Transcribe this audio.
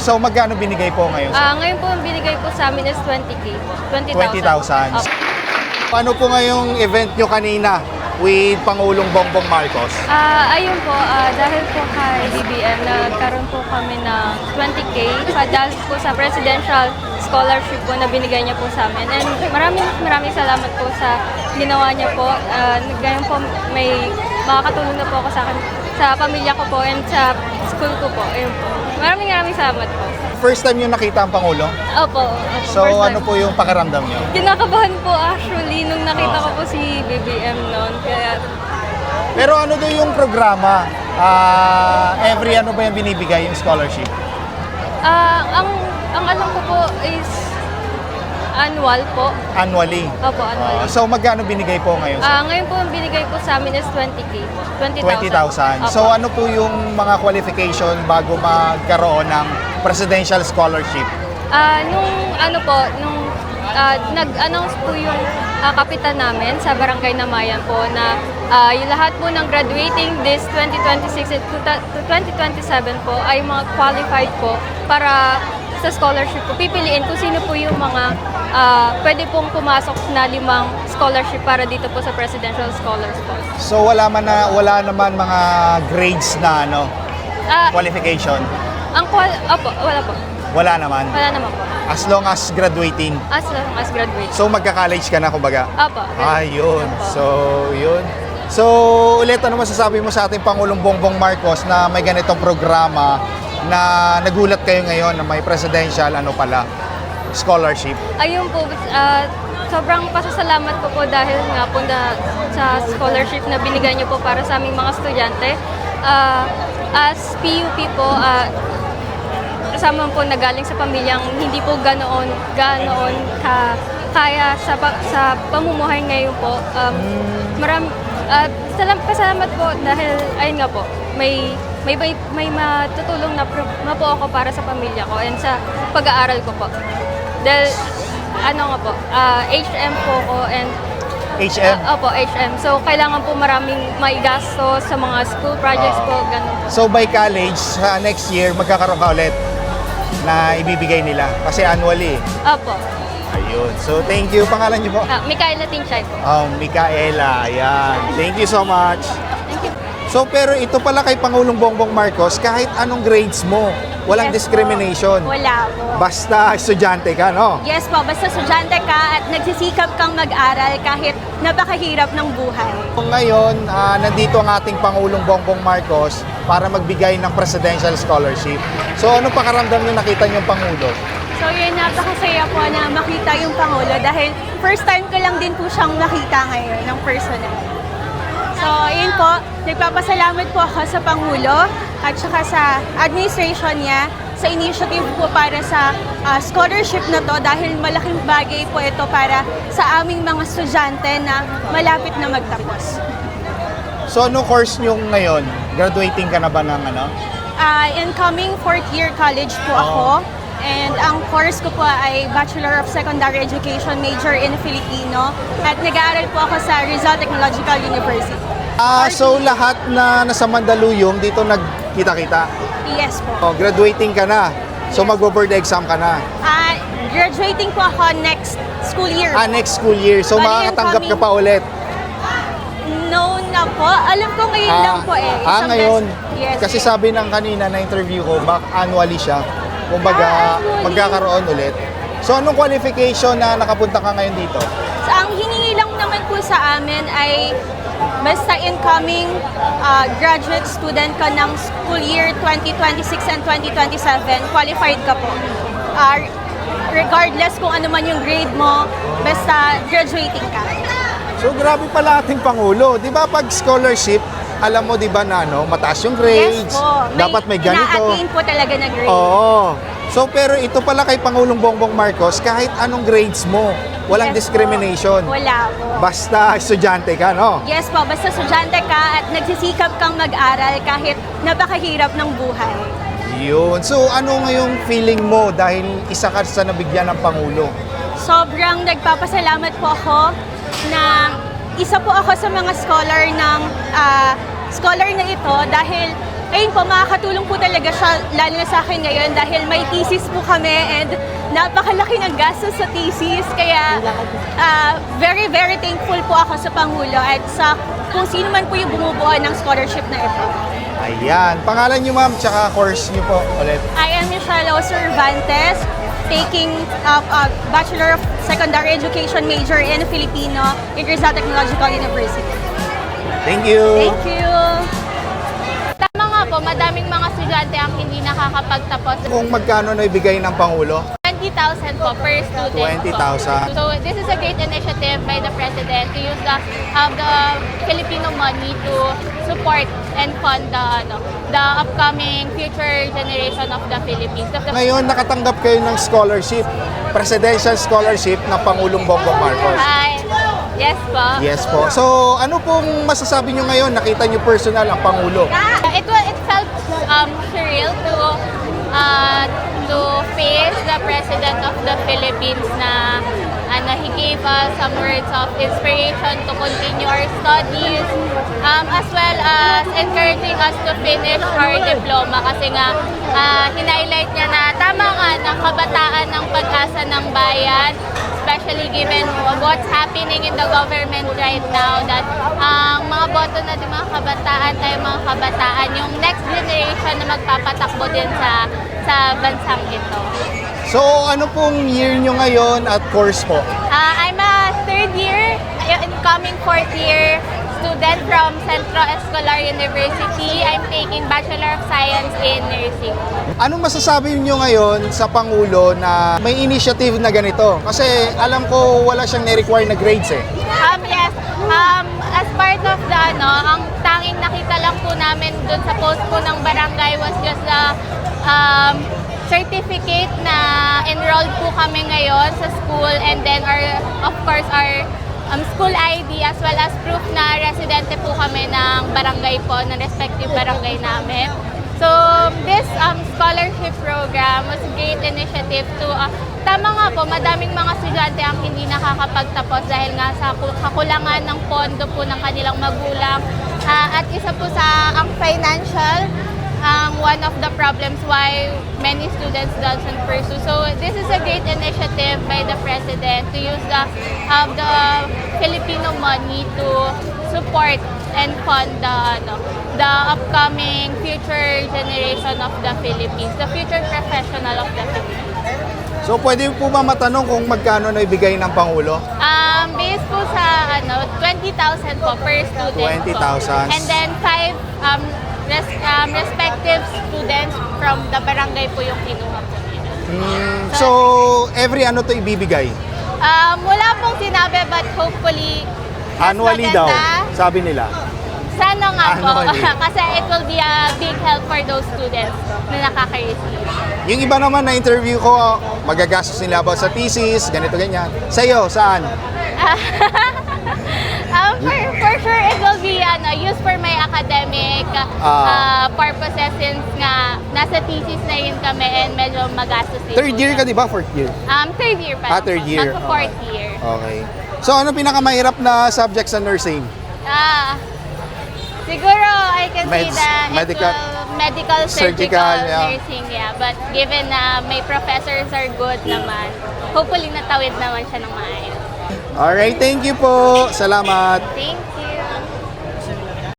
So magkano binigay po ngayon? Ngayon po ang binigay po sa amin is 20K po. 20,000. Opo. Paano po ngayong event nyo kanina with Pangulong Bongbong Marcos? Ayun po, dahil po kay BBM, nagkaroon po kami ng 20K dahil po sa presidential scholarship po na binigay niya po sa amin. And maraming salamat po sa ginawa niya po. Ngayon po may makakatulong na po ako sa akin, sa pamilya ko po and sa school ko po. Ayun po. Maraming salamat po. First time nyo nakita ang Pangulo? Opo. So first time. ano po yung pakiramdam nyo? Kinakabahan po actually nung nakita ko po si BBM noon. Kaya Pero ano daw yung programa? Every ano ba yung binibigay yung scholarship? ang alam ko po is annual po. Annually? Opo, annually. So magkano binigay po ngayon? Ngayon po ang binigay po sa amin is 20K po. 20,000. Opo. So ano po yung mga qualification bago magkaroon ng presidential scholarship? Nag-announce po yung kapitan namin sa Barangay Namayan po na yung lahat po ng graduating this 2026 to 2027 po ay mga qualified po para sa scholarship po. Pipiliin kung sino po yung mga pwede pong pumasok na 5 scholarship para dito po sa presidential scholars po. So wala naman mga grades na qualification? Opo, wala po. Wala naman? Wala naman po. As long as graduating? As long as graduate. So magka-college ka na kumbaga? Opo. Yun. Opo. So, yun. So, ulit, ano masasabi mo sa ating Pangulong Bongbong Marcos na may ganitong programa na nagulat kayo ngayon na may presidential scholarship? Ayun po, sobrang pasasalamat ko po dahil nga po sa scholarship na binigay niyo po para sa aming mga estudyante. As PUP po, kasama po nagaling sa pamilyang hindi po ganoon kaya sa pamumuhay ngayon po. Pasalamat po dahil ayun nga po, may matutulong na po ako para sa pamilya ko and sa pag-aaral ko po. Dahil HM po ko and HM? Opo, HM. So, kailangan po maraming maigasto sa mga school projects po, ganun po. So, by college, next year, magkakaroon ka ulit na ibibigay nila? Kasi annually. Opo. Ayun. So, thank you. Pangalan niyo po? Micaela Tinchay po. Micaela. Ayan. Thank you so much. Thank you. So, pero ito pala kay Pangulong Bongbong Marcos, kahit anong grades mo, walang Yes discrimination. Po. Wala po. Basta estudyante ka, no? Yes po, basta estudyante ka at nagsisikap kang mag-aral kahit napakahirap ng buhay. Ngayon, nandito ang ating Pangulong Bongbong Marcos para magbigay ng presidential scholarship. So, ano pakaramdam nyo nakita nyo Pangulo? So yun, napakasaya po na makita yung Pangulo dahil first time ko lang din po siyang nakita ngayon ng personal. So, yun po, nagpapasalamat po ako sa Pangulo at saka sa administration niya sa initiative po para sa scholarship na to dahil malaking bagay po ito para sa aming mga estudyante na malapit na magtapos. So, ano course nyo ngayon? Graduating ka na ba ng Incoming 4th year college po ako. And ang course ko po ay Bachelor of Secondary Education, major in Filipino. At nag-aaral po ako sa Rizal Technological University. So, lahat na nasa Mandaluyong dito nagkita-kita? Yes po. Graduating ka na. So, magbo-board exam ka na. Graduating po ako next school year. Next school year. So, Bali, makakatanggap ka pa ulit. No na po. Alam ko ngayon lang po eh. Isang Ngayon. Yes. Kasi sabi ng kanina na interview ko, annually siya. Kumbaga, Annually. magkakaroon ulit. So, anong qualification na nakapunta ka ngayon dito? So, ang hiningi lang naman po sa amin ay basta incoming graduate student ka ng school year 2026 and 2027, qualified ka po. Regardless kung ano man yung grade mo, basta graduating ka. So, grabe pala ating Pangulo. Di ba pag scholarship, alam mo di ba na mataas yung grades, Yes po. dapat may ganito. Ina-attain po talaga na grade. Oo. So, pero ito pala kay Pangulong Bongbong Marcos, kahit anong grades mo, walang Yes discrimination. Po. Wala po. Basta estudyante ka, no? Yes po, basta estudyante ka at nagsisikap kang mag-aral kahit napakahirap ng buhay. Yun. So, ano ngayong feeling mo dahil isa ka sa nabigyan ng Pangulo? Sobrang nagpapasalamat po ako na isa po ako sa mga scholar na ito dahil ayun po, makakatulong po talaga siya, lalo na sa akin ngayon dahil may thesis po kami and napakalaki ng gastos sa thesis. Kaya very, very thankful po ako sa Pangulo at sa kung sino man po yung bumubuo ng scholarship na ito. Ayan. Pangalan niyo ma'am, tsaka course niyo po ulit. I am Michelle O. Cervantes, taking Bachelor of Secondary Education major in Filipino in Rizal Technological University. Thank you. Thank you! Tama nga po, madaming mga estudyante ang hindi nakakapagtapos. Kung magkano na ibigay ng Pangulo? 20,000 po per student. 20,000. So this is a great initiative by the President to use the Filipino money to support and fund the upcoming future generation of the Philippines. Ngayon, nakatanggap kayo ng scholarship, presidential scholarship ng Pangulong Bongbong Marcos. Hi. Yes po. Yes po. So, ano pong masasabi nyo ngayon? Nakita nyo personal ang Pangulo. It felt surreal to face the President of the Philippines na he gave us some words of inspiration to continue our studies as well as encouraging us to finish our diploma kasi nga hinighlight niya na tama nga ng kabataan ng pag-asa ng bayan, especially given what's happening in the government right now, that ang mga boto na din mga kabataan tayo mga kabataan, yung next generation na magpapatakbo din sa bansang ito. So, ano pong year nyo ngayon at course po? I'm a third year, incoming fourth year student from Centro Escolar University. I'm taking Bachelor of Science in Nursing. Anong masasabi nyo ngayon sa Pangulo na may initiative na ganito? Kasi alam ko wala siyang ni-require na grades eh. Yes. As part of the ang tanging nakita lang po namin dun sa post po ng barangay was just the certificate na enrolled po kami ngayon sa school, and then of course our school ID as well as proof na residente po kami ng barangay po, ng respective barangay namin. So this scholarship program was a great initiative to tama nga po, madaming mga estudyante ang hindi nakakapagtapos dahil nga sa kakulangan ng pondo po ng kanilang magulang. At isa po sa ang financial, one of the problems why many students doesn't pursue. So this is a great initiative by the President to use the Filipino money to support and fund the upcoming future generation of the Philippines, the future professional of the Philippines. So, pwede po ba matanong kung magkano na ibigay ng Pangulo? Based po sa 20,000 po per student. 20,000. Po. And then 5 respective students from the barangay po yung kinuha po nila. So, every ano to ibibigay? Wala pong sinabi but hopefully mas Annually maganda. daw, sabi nila. Sana nga po. Annually. Kasi it will be a big help for those students na nakaka-receive. Yung iba naman na interview ko, magagastos nila about sa thesis, ganito ganyan. Sa iyo, saan? For sure, it will be used for my academic purposes since nga nasa thesis na yun kami and medyo magastos din. Third year ka, di ba? Fourth year? Third year pa. Third year. Magpo-fourth year. Okay. So, ano pinakamahirap na subject sa nursing? Siguro I can say Meds, that medical, surgical, yeah. nursing, yeah. But given na may professors are good naman, hopefully natawid naman siya ng maayos. Alright, thank you po. Salamat. Thank